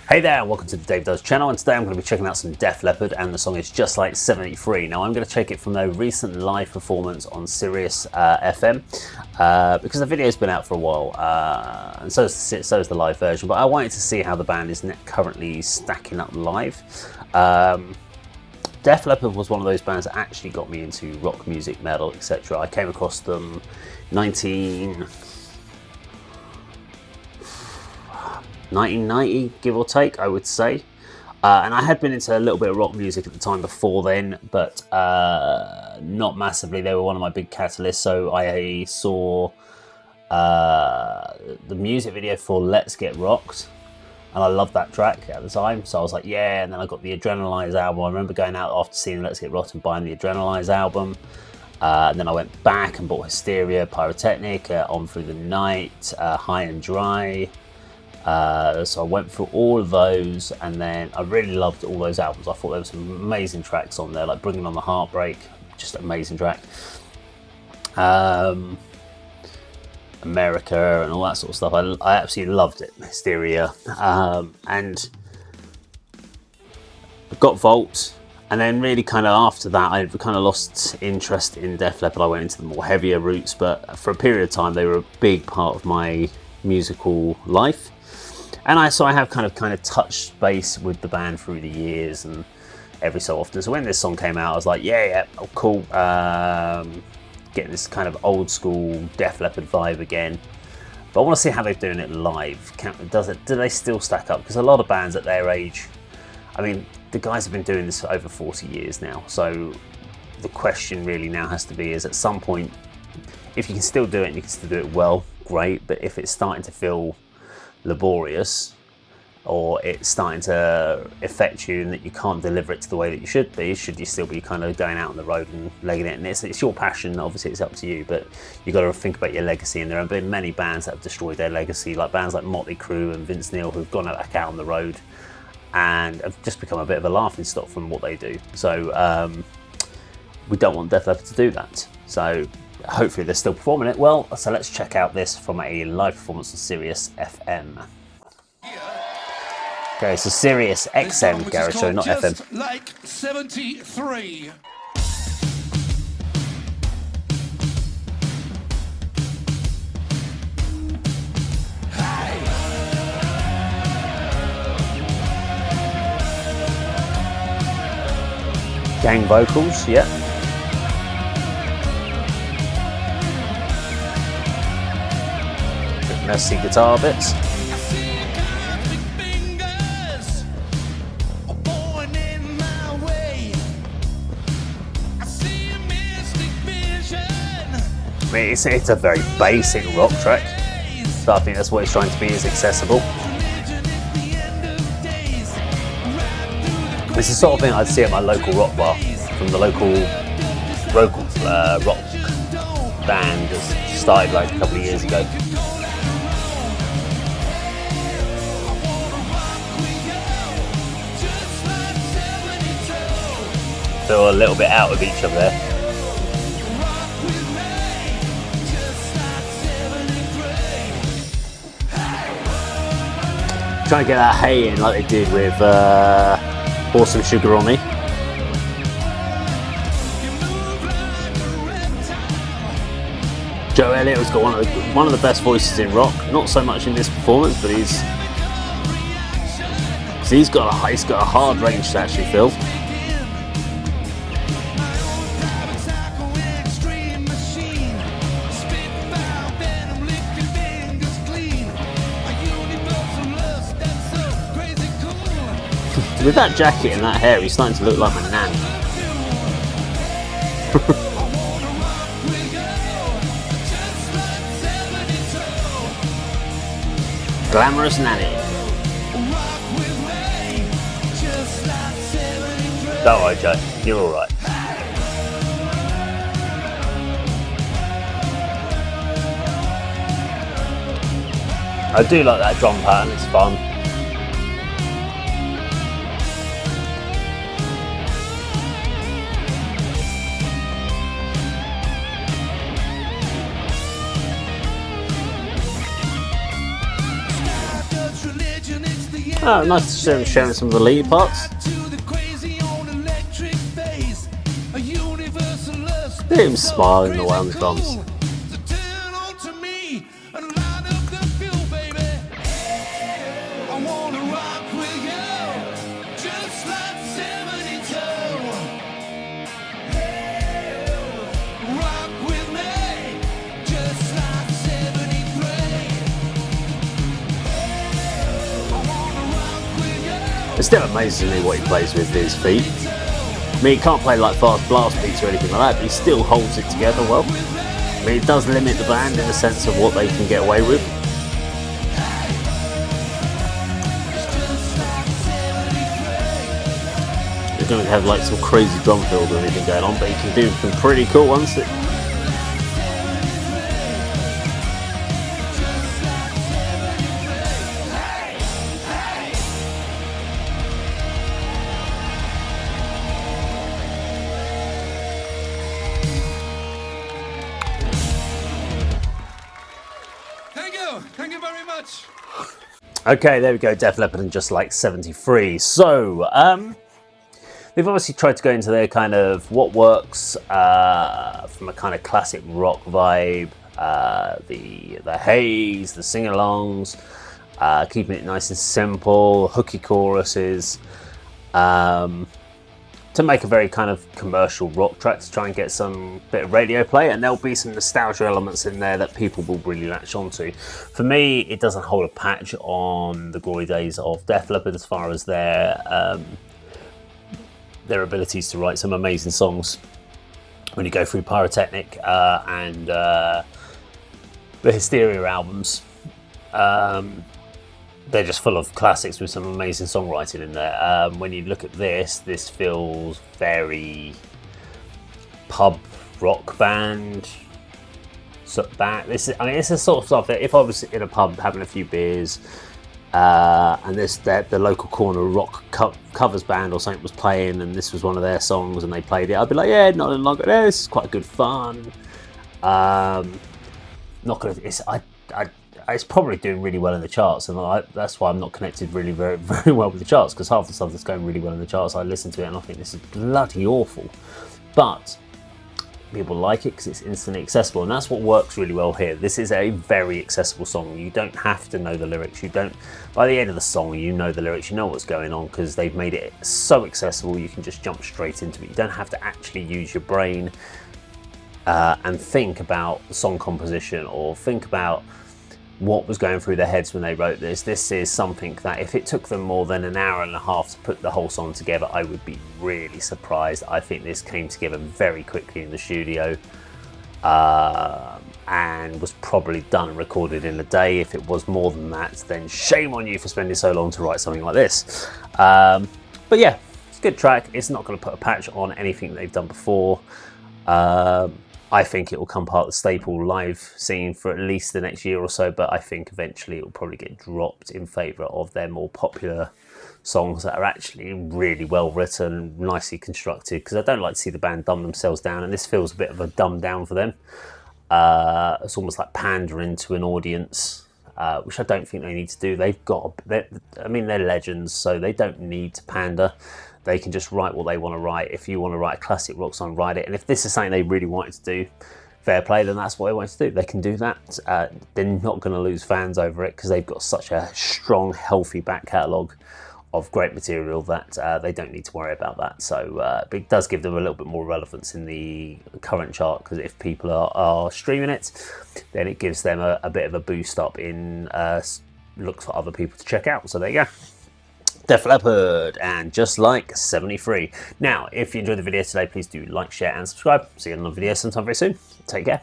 Hey there, and welcome to the Dave Does channel, and today I'm going to be checking out some Def Leppard, and the song is Just Like 73. Now I'm going to check it from their recent live performance on Sirius FM, because the video's been out for a while, and so is the live version, but I wanted to see how the band is currently stacking up live. Def Leppard was one of those bands that actually got me into rock music, metal, etc. I came across them 1990, give or take, I would say. And I had been into a little bit of rock music at the time before then, but not massively. They were one of my big catalysts. So I saw the music video for Let's Get Rocked, and I loved that track at the time. So I was like, yeah, and then I got the Adrenalize album. I remember going out after seeing Let's Get Rocked and buying the Adrenalize album. And then I went back and bought Hysteria, Pyrotechnic, On Through the Night, High and Dry. So I went through all of those, and then I really loved all those albums. I thought there were some amazing tracks on there, like Bringing on the Heartbreak, just an amazing track. America and all that sort of stuff. I absolutely loved it, Hysteria. And I got Vault, and then really kind of after that I kind of lost interest in Def Leppard. I went into the more heavier roots, but for a period of time they were a big part of my musical life. And I have kind of touched base with the band through the years, and every so often. So when this song came out, I was like, yeah, oh, cool. Getting this kind of old school Def Leppard vibe again. But I want to see how they're doing it live. Do they still stack up? Because a lot of bands at their age, I mean, the guys have been doing this for over 40 years now. So the question really now has to be, is at some point, if you can still do it and you can still do it well, great. But if it's starting to feel laborious, or it's starting to affect you and that you can't deliver it to the way that you should you still be kind of going out on the road and legging it? And it's your passion, obviously it's up to you, but you've got to think about your legacy. And there have been many bands that have destroyed their legacy, like bands like Motley Crue and Vince Neil, who've gone back out on the road and have just become a bit of a laughing stock from what they do. So we don't want Def Leppard to do that. So hopefully they're still performing it well. So let's check out this from a live performance on Sirius FM. Okay, so Sirius XM garage show, not Just FM. Like 73. Gang vocals, yeah. Messy guitar bits. I mean, it's a very basic rock track, but I think that's what it's trying to be, is accessible. It's the sort of thing I'd see at my local rock bar, from the local rock band that started like a couple of years ago. Feel a little bit out of each other there. Trying to get that hay in like they did with Pour Some Sugar on Me. Joe Elliott has got one of the best voices in rock. Not so much in this performance, but he's got a hard range to actually fill. With that jacket and that hair, he's starting to look like my nan. Glamorous nanny. Don't worry, Joe. You're all right. I do like that drum pattern. It's fun. Oh, nice to sharing some of the lead parts. Look at him smiling away on the drums. It's still amazing to me what he plays with his feet. I mean, he can't play like fast blast beats or anything like that, but he still holds it together well. I mean, it does limit the band in the sense of what they can get away with. You don't have like some crazy drum fills or anything going on, but he can do some pretty cool ones. Thank you very much. Okay, there we go, Def Leppard and Just Like 73. So, they've obviously tried to go into their kind of what works from a kind of classic rock vibe, the haze, the sing-alongs, keeping it nice and simple, hooky choruses, to make a very kind of commercial rock track to try and get some bit of radio play, and there'll be some nostalgia elements in there that people will really latch onto. For me, it doesn't hold a patch on the glory days of Def Leppard as far as their abilities to write some amazing songs. When you go through Pyrotechnic and the Hysteria albums, they're just full of classics with some amazing songwriting in there. When you look at this feels very pub rock band. So that this is, I mean, it's the sort of stuff that if I was in a pub having a few beers, and the local corner rock covers band or something was playing, and this was one of their songs, and they played it, I'd be like, yeah, not long ago, this is quite good fun. Not gonna. It's probably doing really well in the charts, and that's why I'm not connected really very well with the charts, because half the stuff that's going really well in the charts, I listen to it and I think this is bloody awful. But people like it because it's instantly accessible, and that's what works really well here. This is a very accessible song. You don't have to know the lyrics. By the end of the song, you know the lyrics, you know what's going on, because they've made it so accessible you can just jump straight into it. You don't have to actually use your brain and think about the song composition or think about what was going through their heads when they wrote this. This is something that if it took them more than an hour and a half to put the whole song together, I would be really surprised. I think this came together very quickly in the studio and was probably done and recorded in a day. If it was more than that, then shame on you for spending so long to write something like this. But yeah, it's a good track. It's not going to put a patch on anything they've done before. I think it will come part of the staple live scene for at least the next year or so, but I think eventually it will probably get dropped in favour of their more popular songs that are actually really well written, nicely constructed, because I don't like to see the band dumb themselves down, and this feels a bit of a dumb down for them. It's almost like pandering to an audience, which I don't think they need to do. They're legends, so they don't need to pander. They can just write what they want to write. If you want to write a classic rock song, write it. And if this is something they really wanted to do, fair play, then that's what they wanted to do. They can do that. They're not going to lose fans over it because they've got such a strong, healthy back catalogue of great material that they don't need to worry about that. So it does give them a little bit more relevance in the current chart, because if people are streaming it, then it gives them a bit of a boost up in looks for other people to check out. So there you go. Def Leppard and Just Like 73. Now, if you enjoyed the video today, please do like, share and subscribe. See you in another video sometime very soon. Take care.